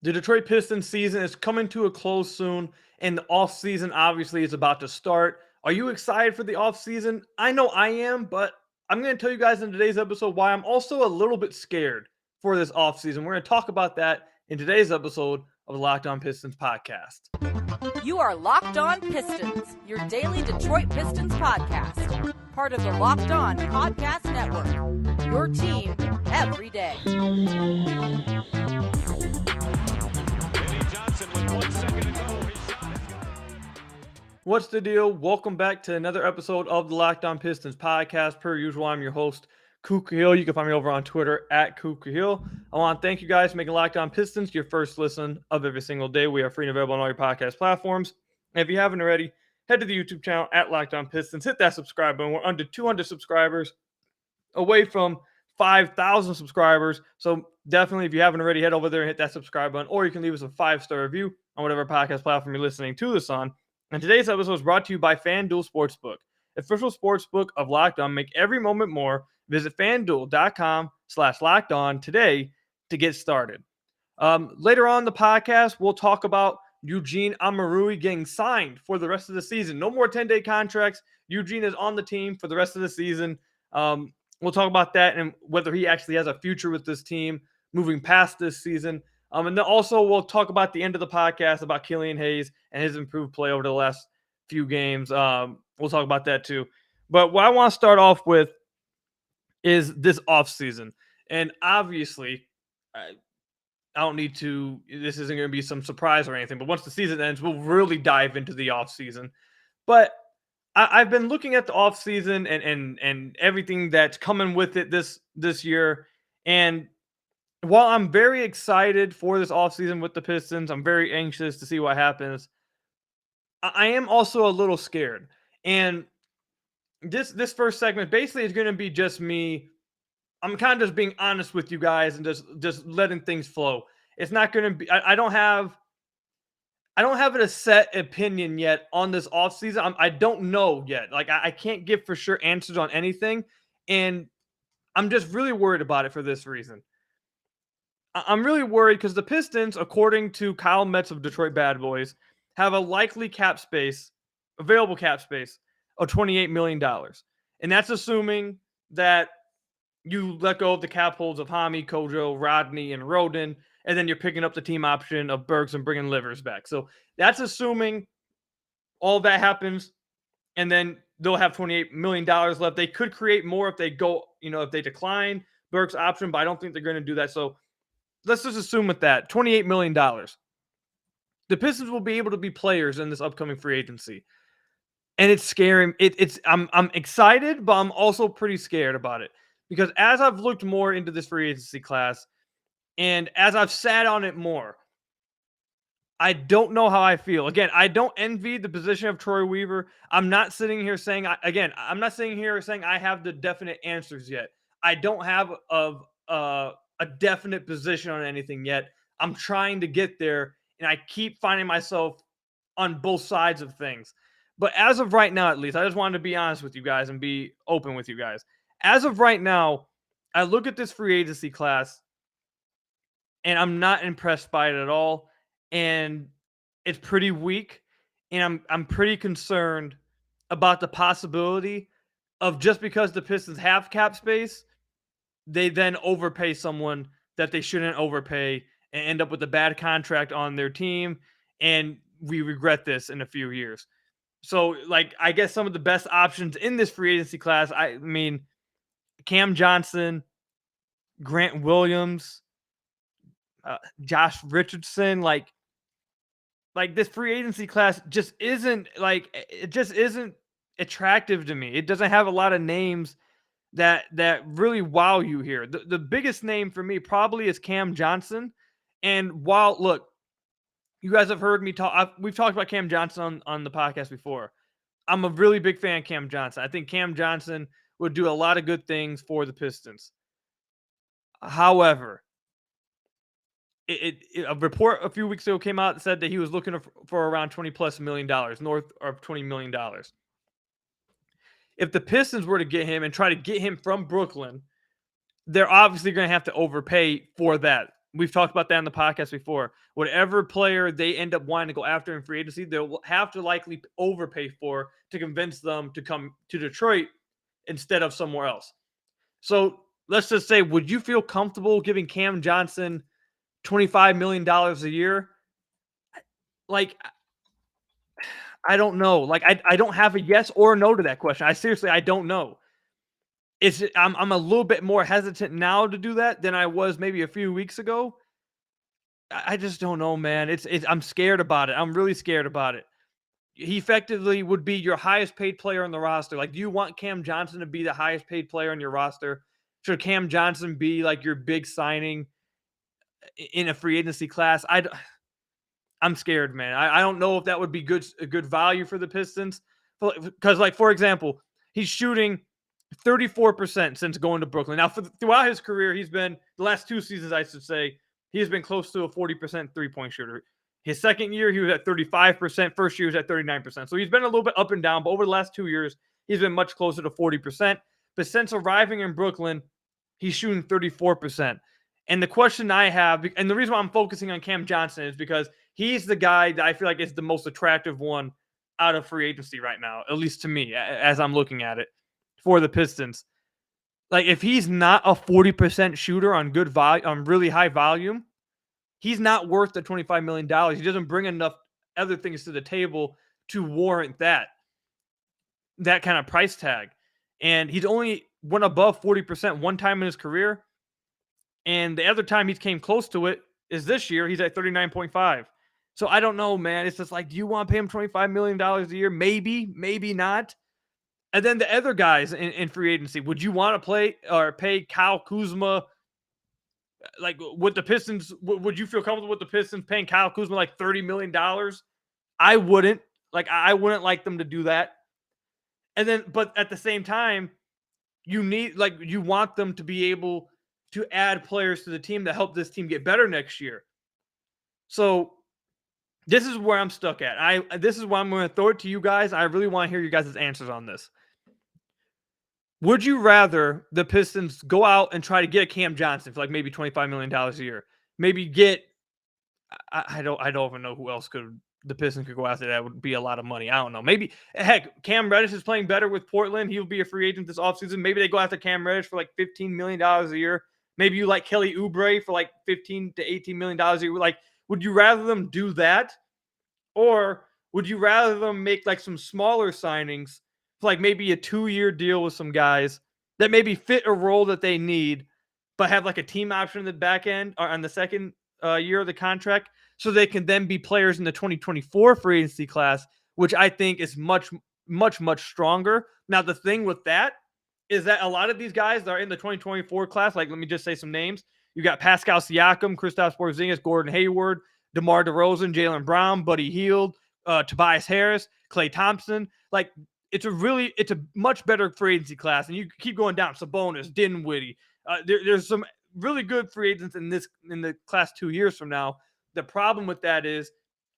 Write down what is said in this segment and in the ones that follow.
The Detroit Pistons season is coming to a close soon, and the offseason obviously is about to start. Are you excited for the offseason? I know I am, but I'm going to tell you guys in today's episode why I'm also a little bit scared for this offseason. We're going to talk about that in today's episode of the Locked On Pistons podcast. You are Locked On Pistons, your daily Detroit Pistons podcast. Part of the Locked On Podcast Network, your team every day. What's the deal? Welcome back to another episode of the Locked On Pistons podcast. Per usual, I'm your host, Kuka Hill. You can find me over on Twitter at Kuka Hill. I want to thank you guys for making Locked On Pistons your first listen of every single day. We are free and available on all your podcast platforms. And if you haven't already, head to the YouTube channel at Locked On Pistons. Hit that subscribe button. We're under 200 subscribers, away from 5,000 subscribers. So definitely, if you haven't already, head over there and hit that subscribe button. Or you can leave us a 5-star review on whatever podcast platform you're listening to this on. And today's episode is brought to you by FanDuel Sportsbook, official sportsbook of Locked On. Make every moment more. Visit FanDuel.com/LockedOn today to get started. Later on in the podcast, we'll talk about Eugene Amarui getting signed for the rest of the season. No more 10-day contracts. Eugene is on the team for the rest of the season. We'll talk about that and whether he actually has a future with this team moving past this season. And then also we'll talk about the end of the podcast about Killian Hayes and his improved play over the last few games. We'll talk about that too. But what I want to start off with is this offseason. And obviously, I don't need to, this isn't going to be some surprise or anything, but once the season ends, we'll really dive into the offseason. But I've been looking at the offseason and everything that's coming with it this year. And while I'm very excited for this offseason with the Pistons, I'm very anxious to see what happens. I am also a little scared. And this first segment basically is going to be just me. I'm kind of just being honest with you guys and just letting things flow. It's not going to be, I don't have a set opinion yet on this offseason. I don't know yet. Like, I can't give for sure answers on anything. And I'm just really worried about it for this reason. I'm really worried because the Pistons, according to Kyle Metz of Detroit Bad Boys, have a likely available cap space of $28 million. And that's assuming that you let go of the cap holds of Hami, Kojo, Rodney, and Rodin, and then you're picking up the team option of Burks and bringing Livers back. So that's assuming all that happens, and then they'll have $28 million left. They could create more if they go, if they decline Burks' option, but I don't think they're going to do that. So let's just assume with that, $28 million. The Pistons will be able to be players in this upcoming free agency. And it's scary. I'm excited, but I'm also pretty scared about it. Because as I've looked more into this free agency class, and as I've sat on it more, I don't know how I feel. Again, I don't envy the position of Troy Weaver. I'm not sitting here saying, I'm not sitting here saying I have the definite answers yet. I don't have a definite position on anything yet. I'm trying to get there, and I keep finding myself on both sides of things. But as of right now, at least, I just wanted to be honest with you guys and be open with you guys. As of right now, I look at this free agency class, and I'm not impressed by it at all. And it's pretty weak. And I'm pretty concerned about the possibility of, just because the Pistons have cap space, they then overpay someone that they shouldn't overpay and end up with a bad contract on their team. And we regret this in a few years. So, I guess some of the best options in this free agency class, I mean, Cam Johnson, Grant Williams, Josh Richardson, like this free agency class just isn't attractive to me. It doesn't have a lot of names that really wow you here. The biggest name for me probably is Cam Johnson. And while, look, you guys have heard me talk, we've talked about Cam Johnson on the podcast before. I'm a really big fan of Cam Johnson. I think Cam Johnson would do a lot of good things for the Pistons. However, a report a few weeks ago came out that said that he was looking for around $20+ million, north of $20 million. If the Pistons were to get him and try to get him from Brooklyn, they're obviously going to have to overpay for that. we've talked about that on the podcast before. Whatever player they end up wanting to go after in free agency, they'll have to likely overpay for to convince them to come to Detroit instead of somewhere else. So let's just say, would you feel comfortable giving Cam Johnson $25 million a year? Like, I don't know. Like, I don't have a yes or a no to that question. I don't know. I'm a little bit more hesitant now to do that than I was maybe a few weeks ago. I just don't know, man. I'm scared about it. I'm really scared about it. He effectively would be your highest paid player on the roster. Like, do you want Cam Johnson to be the highest paid player on your roster? Should Cam Johnson be like your big signing in a free agency class? I'm scared, man. I don't know if that would be a good value for the Pistons. Because, like, for example, he's shooting 34% since going to Brooklyn. Now, throughout his career, he's been, the last 2 seasons, I should say, he's been close to a 40% three-point shooter. His second year, he was at 35%. First year, he was at 39%. So he's been a little bit up and down, but over the last 2 years, he's been much closer to 40%. But since arriving in Brooklyn, he's shooting 34%. And the question I have, and the reason why I'm focusing on Cam Johnson is because he's the guy that I feel like is the most attractive one out of free agency right now, at least to me, as I'm looking at it for the Pistons. Like, if he's not a 40% shooter on good volume, on really high volume, he's not worth the $25 million. He doesn't bring enough other things to the table to warrant that kind of price tag. And he's only went above 40% one time in his career. And the other time he came close to it is this year. He's at 39.5. So I don't know, man. It's just like, do you want to pay him $25 million a year? Maybe, maybe not. And then the other guys in free agency, would you want to pay Kyle Kuzma? Like, with the Pistons, would you feel comfortable with the Pistons paying Kyle Kuzma like $30 million? I wouldn't. Like, I wouldn't like them to do that. And then, but at the same time, you want them to be able to add players to the team to help this team get better next year. So this is where I'm stuck at. This is why I'm going to throw it to you guys. I really want to hear you guys' answers on this. Would you rather the Pistons go out and try to get a Cam Johnson for like maybe $25 million a year? Maybe get, I don't even know who else the Pistons could go after that would be a lot of money. I don't know. Maybe, heck, Cam Reddish is playing better with Portland. He'll be a free agent this offseason. Maybe they go after Cam Reddish for like $15 million a year. Maybe you like Kelly Oubre for like $15 to $18 million a year. Like, would you rather them do that? Or would you rather them make like some smaller signings for like maybe a 2-year deal with some guys that maybe fit a role that they need, but have like a team option in the back end or on the second year of the contract, so they can then be players in the 2024 free agency class, which I think is much, much, much stronger. Now, the thing with that is that a lot of these guys that are in the 2024 class, like, let me just say some names. You got Pascal Siakam, Kristaps Porzingis, Gordon Hayward, DeMar DeRozan, Jaylen Brown, Buddy Hield, Tobias Harris, Klay Thompson. Like, it's a much better free agency class, and you keep going down. Sabonis, Dinwiddie. There's some really good free agents in the class 2 years from now. The problem with that is,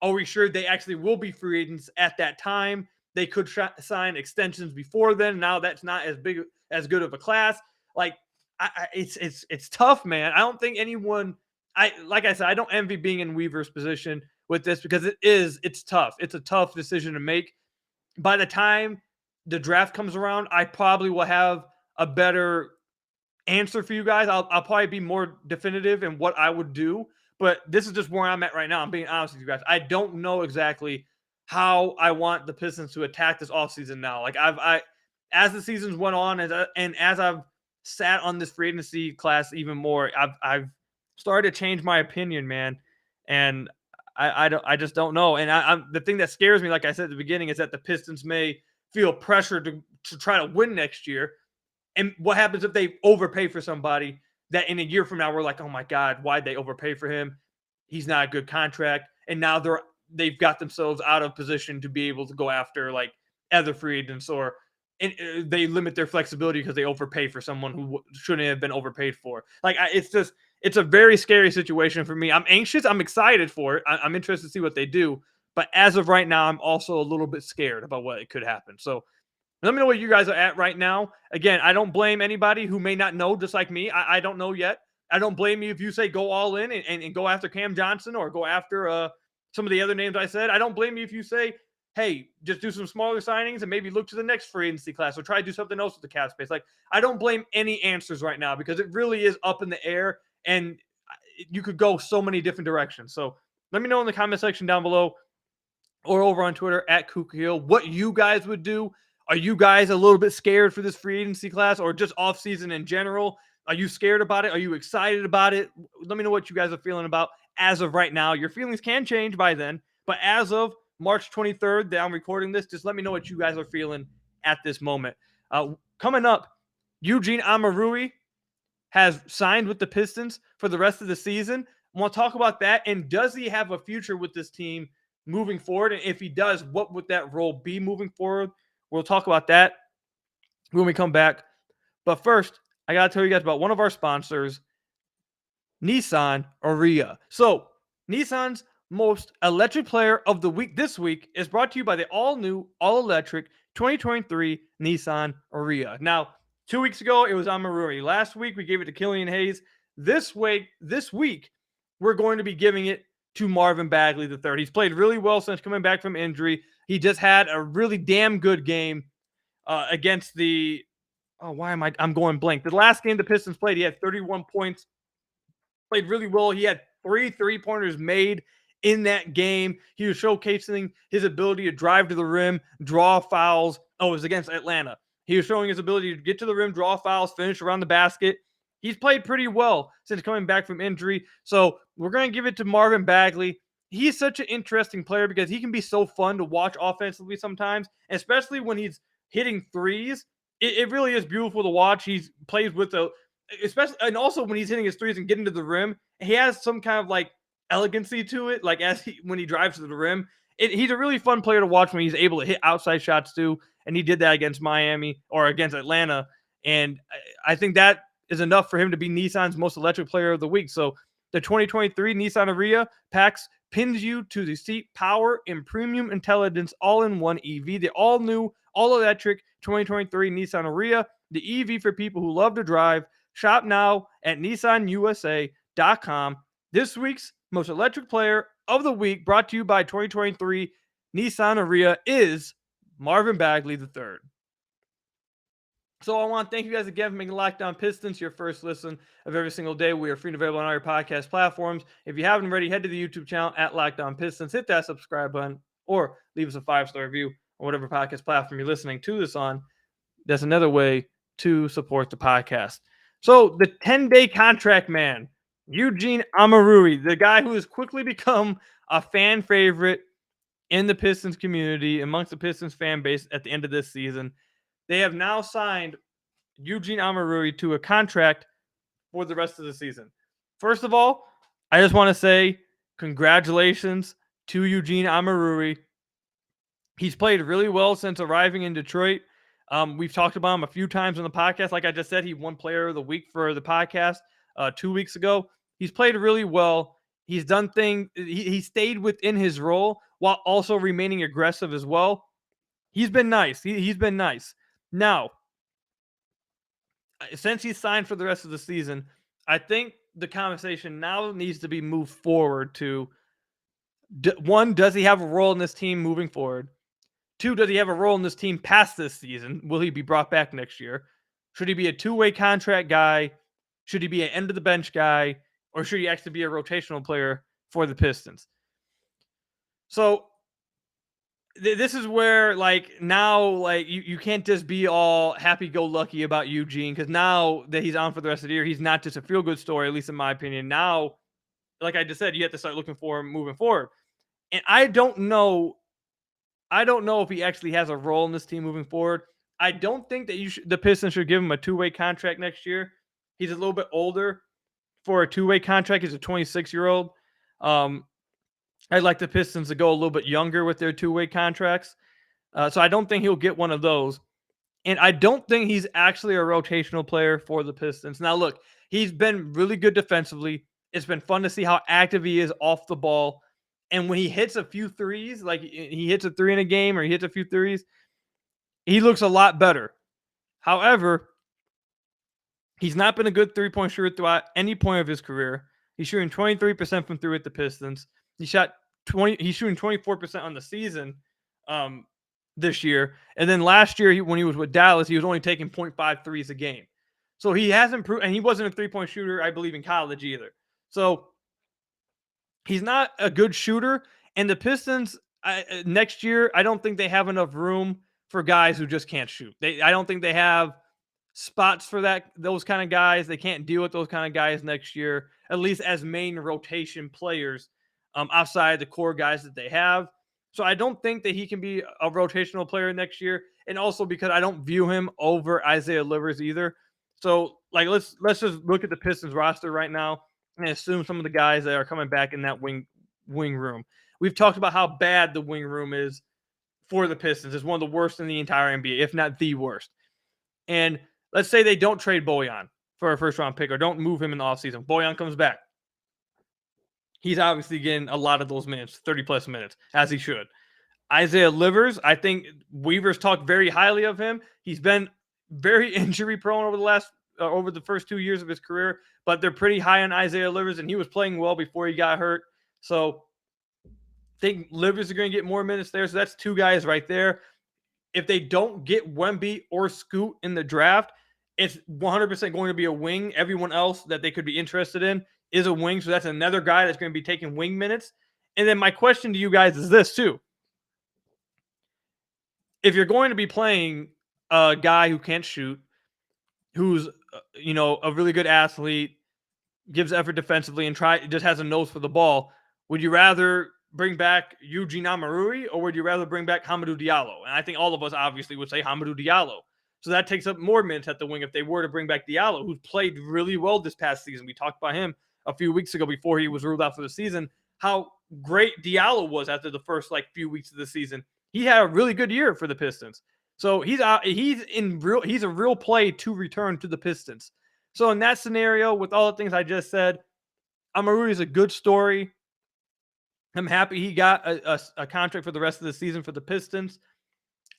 are we sure they actually will be free agents at that time? They could sign extensions before then. Now that's not as good of a class. Like, it's tough, man. I don't think anyone. Like I said, I don't envy being in Weaver's position with this, because it's tough. It's a tough decision to make. By the time the draft comes around, I probably will have a better answer for you guys. I'll probably be more definitive in what I would do. But this is just where I'm at right now. I'm being honest with you guys. I don't know exactly how I want the Pistons to attack this offseason now. Like, as the seasons went on, and as I've sat on this free agency class even more, I've started to change my opinion, man. And I just don't know. And the thing that scares me, like I said at the beginning, is that the Pistons may feel pressure to try to win next year. And what happens if they overpay for somebody that in a year from now we're like, oh my God, why'd they overpay for him? He's not a good contract. And now they've got themselves out of position to be able to go after like other free agents, or they limit their flexibility because they overpay for someone who shouldn't have been overpaid for. Like, it's a very scary situation for me. I'm anxious. I'm excited for it. I'm interested to see what they do. But as of right now, I'm also a little bit scared about what could happen. So let me know where you guys are at right now. Again, I don't blame anybody who may not know, just like me. I don't know yet. I don't blame you if you say go all in and go after Cam Johnson or go after some of the other names I said. I don't blame you if you say, hey, just do some smaller signings and maybe look to the next free agency class or try to do something else with the cap space. Like, I don't blame any answers right now because it really is up in the air and you could go so many different directions. So let me know in the comment section down below or over on Twitter at Kukahil what you guys would do. Are you guys a little bit scared for this free agency class or just off season in general? Are you scared about it? Are you excited about it? Let me know what you guys are feeling about as of right now. Your feelings can change by then, but as of March 23rd that I'm recording this, just let me know what you guys are feeling at this moment. Coming up, Eugene Amarui has signed with the Pistons for the rest of the season. I want to talk about that, and does he have a future with this team moving forward? And if he does, what would that role be moving forward? We'll talk about that when we come back. But first, I got to tell you guys about one of our sponsors, Nissan Ariya. So, Nissan's most electric player of the week this week is brought to you by the all-new, all-electric 2023 Nissan Ariya. Now, 2 weeks ago, it was Amarui. Last week, we gave it to Killian Hayes. This week, we're going to be giving it to Marvin Bagley III. He's played really well since coming back from injury. He just had a really damn good game against the I'm going blank. The last game the Pistons played, he had 31 points. Played really well. He had 3 3-pointers made in that game. He was showcasing his ability to drive to the rim, draw fouls. Oh, it was against Atlanta. He was showing his ability to get to the rim, draw fouls, finish around the basket. He's played pretty well since coming back from injury. So we're going to give it to Marvin Bagley. He's such an interesting player because he can be so fun to watch offensively sometimes, especially when he's hitting threes. It really is beautiful to watch. He plays with especially, and also when he's hitting his threes and getting to the rim, he has some kind of like elegancy to it. Like when he drives to the rim, he's a really fun player to watch when he's able to hit outside shots too. And he did that against Miami or against Atlanta. And I think that is enough for him to be Nissan's most electric player of the week. So the 2023 Nissan Ariya packs pins you to the seat power and premium intelligence all-in-one EV. The all-new, all-electric 2023 Nissan Ariya, the EV for people who love to drive. Shop now at nissanusa.com. This week's most electric player of the week, brought to you by 2023 Nissan Ariya, is Marvin Bagley III. So I want to thank you guys again for making Locked On Pistons your first listen of every single day. We are free and available on all your podcast platforms. If you haven't already, head to the YouTube channel at Locked On Pistons. Hit that subscribe button or leave us a 5-star review on whatever podcast platform you're listening to this on. That's another way to support the podcast. So the 10-day contract man, Eugene Amarui, the guy who has quickly become a fan favorite in the Pistons community, amongst the Pistons fan base at the end of this season. They have now signed Eugene Amarui to a contract for the rest of the season. First of all, I just want to say congratulations to Eugene Amarui. He's played really well since arriving in Detroit. We've talked about him a few times on the podcast. Like I just said, he won Player of the Week for the podcast 2 weeks ago. He's played really well. He's done things. He stayed within his role while also remaining aggressive as well. He's been nice. He's been nice. Now, since he's signed for the rest of the season, I think the conversation now needs to be moved forward to, one, does he have a role in this team moving forward? 2, does he have a role in this team past this season? Will he be brought back next year? Should he be a 2-way contract guy? Should he be an end-of-the-bench guy? Or should he actually be a rotational player for the Pistons? So this is where, you can't just be all happy-go-lucky about Eugene, because now that he's on for the rest of the year, he's not just a feel-good story, at least in my opinion. Now, like I just said, you have to start looking for him moving forward. And I don't know if he actually has a role in this team moving forward. I don't think that the Pistons should give him a 2-way contract next year. He's a little bit older for a 2-way contract. He's a 26-year-old. I'd like the Pistons to go a little bit younger with their 2-way contracts. So I don't think he'll get one of those. And I don't think he's actually a rotational player for the Pistons. Now, look, he's been really good defensively. It's been fun to see how active he is off the ball. And when he hits a few threes, like he hits a 3 in a game or he hits a few threes, he looks a lot better. However, He's not been a good three-point shooter throughout any point of his career. He's shooting 23% from three at the Pistons. He's shooting 24% on the season this year. And then last year, when he was with Dallas, he was only taking 0.5 threes a game. So he has improved, and he wasn't a three-point shooter, I believe, in college either. So he's not a good shooter. And the Pistons, next year, I don't think they have enough room for guys who just can't shoot. I don't think they have spots for those kind of guys. They can't deal with those kind of guys next year, at least as main rotation players outside the core guys that they have. So I don't think that he can be a rotational player next year. And also because I don't view him over Isaiah Livers either. So like let's just look at the Pistons roster right now and assume some of the guys that are coming back in that wing room. We've talked about how bad the wing room is for the Pistons. It's one of the worst in the entire NBA, if not the worst. And let's say they don't trade Bojan for a first-round pick or don't move him in the offseason. Bojan comes back. He's obviously getting a lot of those minutes, 30-plus minutes, as he should. Isaiah Livers, I think Weaver's talked very highly of him. He's been very injury-prone over the first 2 years of his career, but they're pretty high on Isaiah Livers, and he was playing well before he got hurt. So I think Livers are going to get more minutes there. So that's two guys right there. If they don't get Wemby or Scoot in the draft, it's 100% going to be a wing. Everyone else that they could be interested in is a wing. So that's another guy that's going to be taking wing minutes. And then my question to you guys is this too. If you're going to be playing a guy who can't shoot, who's, a really good athlete, gives effort defensively and just has a nose for the ball, would you rather bring back Eugene Amarui or would you rather bring back Hamidou Diallo? And I think all of us obviously would say Hamidou Diallo. So that takes up more minutes at the wing if they were to bring back Diallo, who's played really well this past season. We talked about him a few weeks ago before he was ruled out for the season, how great Diallo was after the first few weeks of the season. He had a really good year for the Pistons. So he's a real play to return to the Pistons. So in that scenario, with all the things I just said, Amarui is a good story. I'm happy he got a contract for the rest of the season for the Pistons.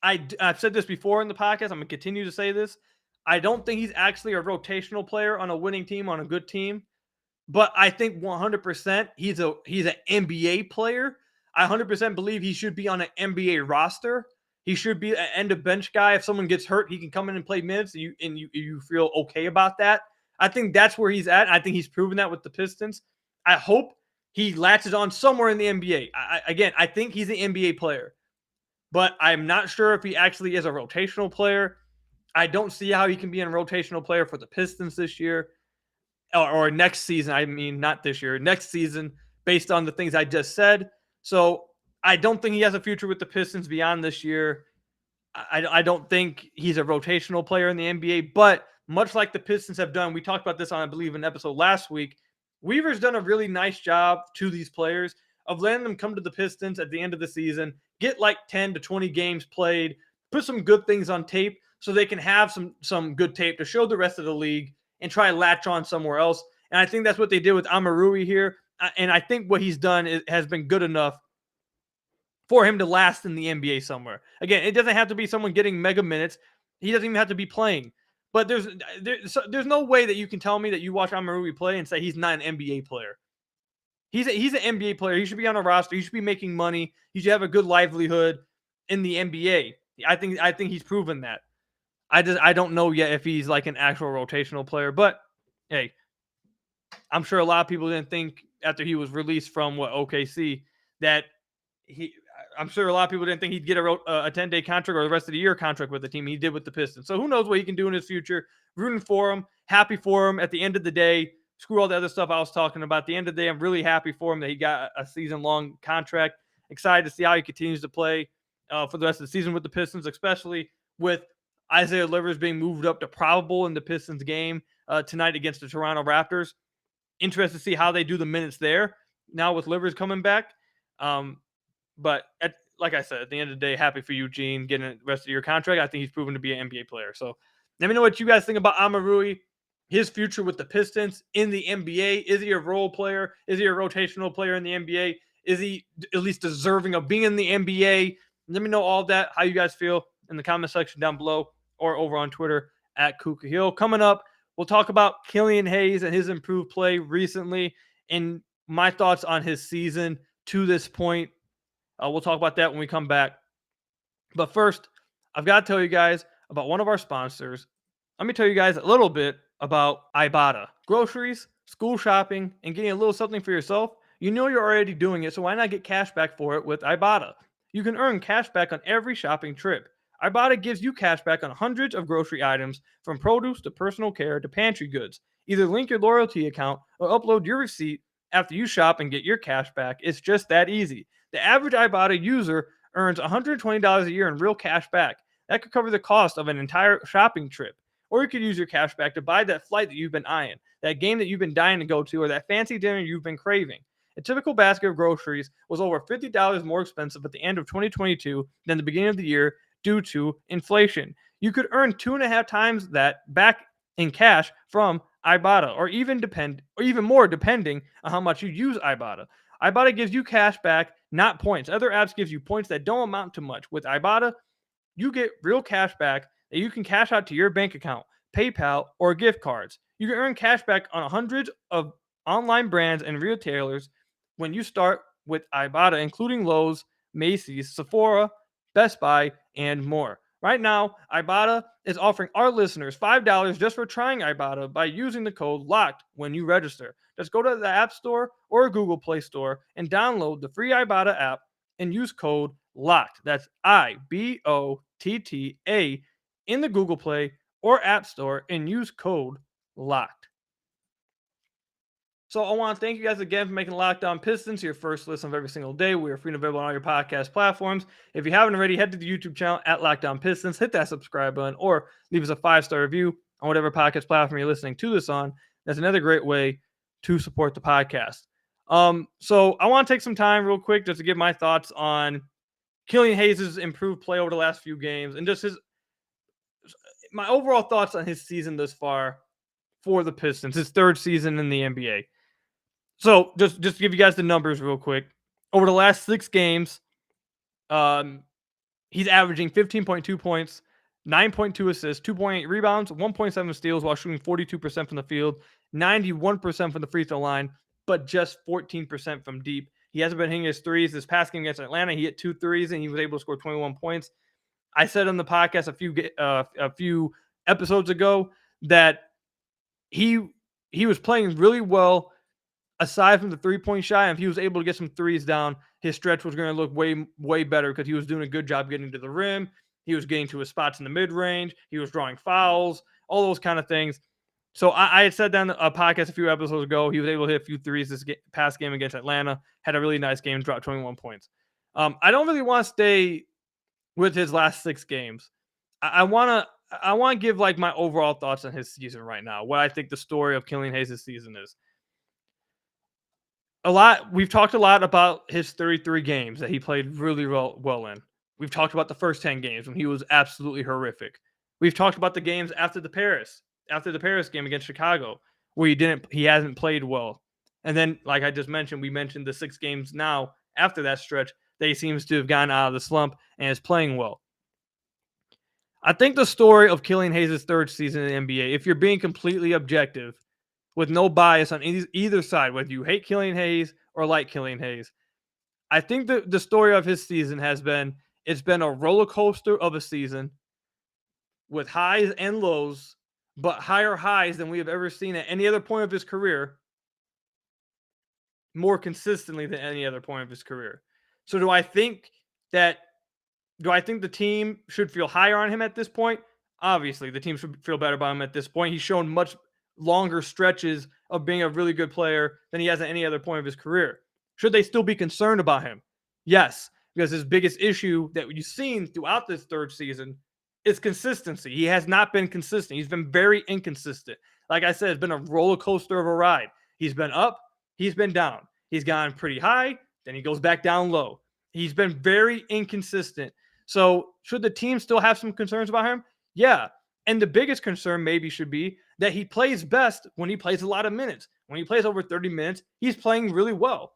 I've said this before in the podcast. I'm going to continue to say this. I don't think he's actually a rotational player on a winning team, on a good team. But I think 100% he's an NBA player. I 100% believe he should be on an NBA roster. He should be an end-of-bench guy. If someone gets hurt, he can come in and play minutes, and you feel okay about that. I think that's where he's at. I think he's proven that with the Pistons. I hope he latches on somewhere in the NBA. I think he's an NBA player. But I'm not sure if he actually is a rotational player. I don't see how he can be a rotational player for the Pistons this year or next season. I mean, not this year, next season, based on the things I just said. So I don't think he has a future with the Pistons beyond this year. I don't think he's a rotational player in the NBA, but much like the Pistons have done, we talked about this on, I believe, an episode last week, Weaver's done a really nice job to these players of letting them come to the Pistons at the end of the season, get 10 to 20 games played, put some good things on tape so they can have some good tape to show the rest of the league and try to latch on somewhere else. And I think that's what they did with Amarui here. And I think what he's done has been good enough for him to last in the NBA somewhere. Again, it doesn't have to be someone getting mega minutes. He doesn't even have to be playing. But there's no way that you can tell me that you watch Amarui play and say he's not an NBA player. He's an NBA player. He should be on a roster. He should be making money. He should have a good livelihood in the NBA. I think he's proven that. I don't know yet if he's an actual rotational player, but hey, I'm sure a lot of people didn't think after he was released from OKC that I'm sure a lot of people didn't think he'd get a 10-day contract or the rest of the year contract with the team. He did with the Pistons. So who knows what he can do in his future. Rooting for him. Happy for him. At the end of the day, screw all the other stuff I was talking about. At the end of the day, I'm really happy for him that he got a season-long contract. Excited to see how he continues to play for the rest of the season with the Pistons, especially with Isaiah Livers being moved up to probable in the Pistons game tonight against the Toronto Raptors. Interested to see how they do the minutes there now with Livers coming back. But like I said, at the end of the day, happy for Eugene getting the rest of your contract. I think he's proven to be an NBA player. So let me know what you guys think about Amarui, his future with the Pistons in the NBA. Is he a role player? Is he a rotational player in the NBA? Is he at least deserving of being in the NBA? Let me know all of that, how you guys feel in the comment section down below or over on Twitter at Kuka Hill. Coming up, We'll talk about Killian Hayes and his improved play recently and my thoughts on his season to this point. We'll talk about that when we come back. But first, I've got to tell you guys about one of our sponsors. Let me tell you guys a little bit about Ibotta. Groceries, school shopping, and getting a little something for yourself. You know you're already doing it, so why not get cash back for it with Ibotta? You can earn cash back on every shopping trip. Ibotta gives you cash back on hundreds of grocery items, from produce to personal care to pantry goods. Either link your loyalty account or upload your receipt after you shop and get your cash back. It's just that easy. The average Ibotta user earns $120 a year in real cash back. That could cover the cost of an entire shopping trip. Or you could use your cash back to buy that flight that you've been eyeing, that game that you've been dying to go to, or that fancy dinner you've been craving. A typical basket of groceries was over $50 more expensive at the end of 2022 than the beginning of the year due to inflation. You could earn 2.5 times that back in cash from Ibotta, or even more depending on how much you use Ibotta. Ibotta gives you cash back, not points. Other apps gives you points that don't amount to much. With Ibotta, you get real cash back that you can cash out to your bank account, PayPal, or gift cards. You can earn cash back on hundreds of online brands and retailers when you start with Ibotta, including Lowe's, Macy's, Sephora, Best Buy, and more. Right now, Ibotta is offering our listeners $5 just for trying Ibotta by using the code LOCKED when you register. Just go to the App Store or Google Play Store and download the free Ibotta app and use code LOCKED. That's IBOTTA in the Google Play or App Store and use code LOCKED. So I want to thank you guys again for making Locked On Pistons your first listen of every single day. We are free and available on all your podcast platforms. If you haven't already, head to the YouTube channel at Locked On Pistons, hit that subscribe button, or leave us a 5-star review on whatever podcast platform you're listening to this on. That's another great way to support the podcast. So I want to take some time real quick just to give my thoughts on Killian Hayes' improved play over the last few games and just my overall thoughts on his season thus far for the Pistons, his third season in the NBA. So just to give you guys the numbers real quick. Over the last 6 games, he's averaging 15.2 points, 9.2 assists, 2.8 rebounds, 1.7 steals while shooting 42% from the field, 91% from the free throw line, but just 14% from deep. He hasn't been hitting his threes. This past game against Atlanta, he hit 2 threes and he was able to score 21 points. I said on the podcast a few episodes ago that he was playing really well aside from the 3-point shot. And if he was able to get some threes down, his stretch was going to look way better because he was doing a good job getting to the rim. He was getting to his spots in the mid-range. He was drawing fouls, all those kind of things. So I had said that on a podcast a few episodes ago. He was able to hit a few threes this past game against Atlanta. Had a really nice game, dropped 21 points. I don't really want to stay with his last 6 games. I want to give like my overall thoughts on his season right now. What I think the story of Killian Hayes' season is. We've talked a lot about his 33 games that he played really well in. We've talked about the first 10 games when he was absolutely horrific. We've talked about the games after the Paris game against Chicago, where he hasn't played well. And then, like I just mentioned, we mentioned the 6 games now after that stretch that he seems to have gotten out of the slump and is playing well. I think the story of Killian Hayes' third season in the NBA, if you're being completely objective, with no bias on either side, whether you hate Killian Hayes or like Killian Hayes, I think the story of his season it's been a roller coaster of a season with highs and lows, but higher highs than we have ever seen at any other point of his career, more consistently than any other point of his career. So do I think the team should feel higher on him at this point? Obviously, the team should feel better about him at this point. He's shown much longer stretches of being a really good player than he has at any other point of his career. Should they still be concerned about him? Yes, because his biggest issue that you've seen throughout this third season is consistency. He has not been consistent. He's been very inconsistent. Like I said, it's been a roller coaster of a ride. He's been up, he's been down. He's gone pretty high, then he goes back down low. He's been very inconsistent. So should the team still have some concerns about him? Yeah. And the biggest concern maybe should be that he plays best when he plays a lot of minutes. When he plays over 30 minutes, he's playing really well.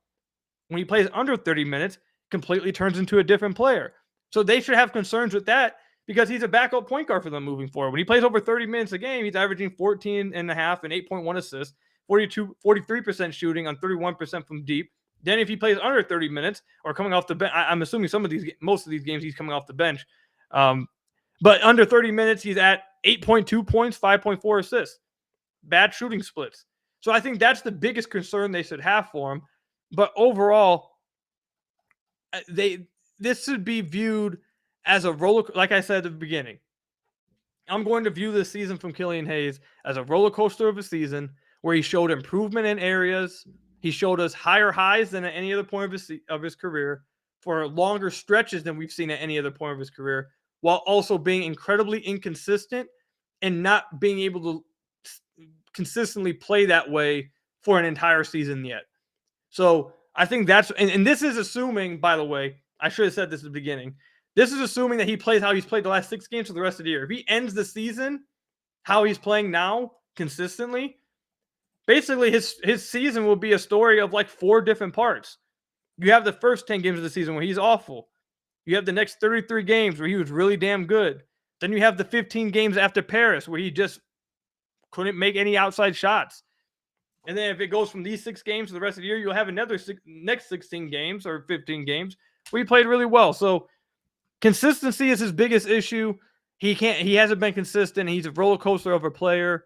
When he plays under 30 minutes, completely turns into a different player. So they should have concerns with that because he's a backup point guard for them moving forward. When he plays over 30 minutes a game, he's averaging 14 and a half and 8.1 assists, 43% shooting on 31% from deep. Then if he plays under 30 minutes or coming off the bench, I'm assuming most of these games he's coming off the bench. But under 30 minutes, he's at 8.2 points, 5.4 assists. Bad shooting splits. So I think that's the biggest concern they should have for him. But overall, this should be viewed as a roller, like I said at the beginning. I'm going to view this season from Killian Hayes as a roller coaster of a season where he showed improvement in areas. He showed us higher highs than at any other point of his career for longer stretches than we've seen at any other point of his career, while also being incredibly inconsistent and not being able to consistently play that way for an entire season yet. So I think that's, and this is assuming, by the way, I should have said this at the beginning. This is assuming that he plays how he's played the last 6 games for the rest of the year. If he ends the season how he's playing now consistently, basically his season will be a story of like 4 different parts. You have the first 10 games of the season where he's awful. You have the next 33 games where he was really damn good. Then you have the 15 games after Paris where he just couldn't make any outside shots. And then if it goes from these 6 games to the rest of the year, you'll have another next 16 games or 15 games where he played really well. So consistency is his biggest issue. He hasn't been consistent. He's a roller coaster of a player.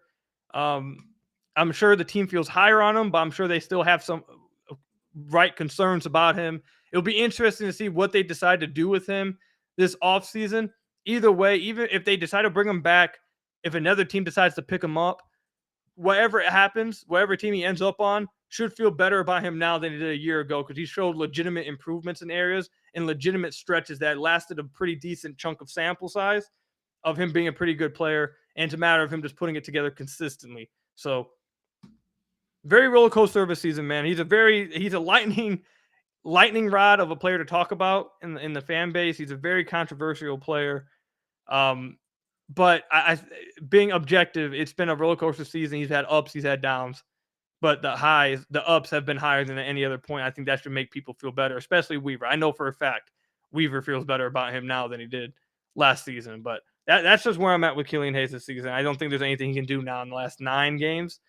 I'm sure the team feels higher on him, but I'm sure they still have some right concerns about him. It'll be interesting to see what they decide to do with him this offseason. Either way, even if they decide to bring him back, if another team decides to pick him up, whatever it happens, whatever team he ends up on, should feel better about him now than he did a year ago, because he showed legitimate improvements in areas and legitimate stretches that lasted a pretty decent chunk of sample size of him being a pretty good player, and it's a matter of him just putting it together consistently. So very roller coaster of a season, man. He's a lightning rod of a player to talk about in the fan base. He's a very controversial player. But I being objective, it's been a roller coaster season. He's had ups, he's had downs, but the ups have been higher than at any other point. I think that should make people feel better, especially Weaver. I know for a fact Weaver feels better about him now than he did last season. But that's just where I'm at with Killian Hayes this season. I don't think there's anything he can do now in the last 9 games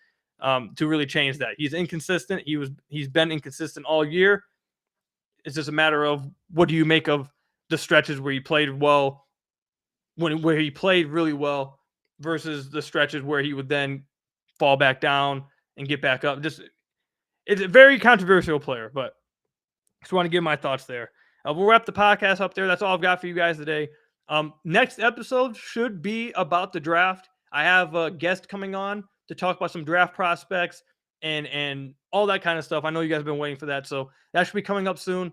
to really change that. He's inconsistent. He's been inconsistent all year. It's just a matter of what do you make of the stretches where he played well, where he played really well, versus the stretches where he would then fall back down and get back up. It's a very controversial player, but just want to give my thoughts there. We'll wrap the podcast up there. That's all I've got for you guys today. Next episode should be about the draft. I have a guest coming on to talk about some draft prospects and all that kind of stuff. I know you guys have been waiting for that, so that should be coming up soon.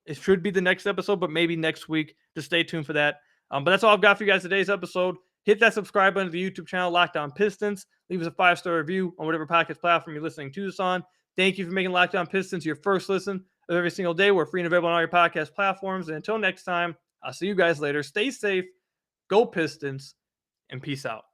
It should be the next episode, but maybe next week. Just stay tuned for that. But that's all I've got for you guys today's episode. Hit that subscribe button to the YouTube channel, Locked On Pistons. Leave us a 5-star review on whatever podcast platform you're listening to this on. Thank you for making Locked On Pistons your first listen of every single day. We're free and available on all your podcast platforms. And until next time, I'll see you guys later. Stay safe, go Pistons, and peace out.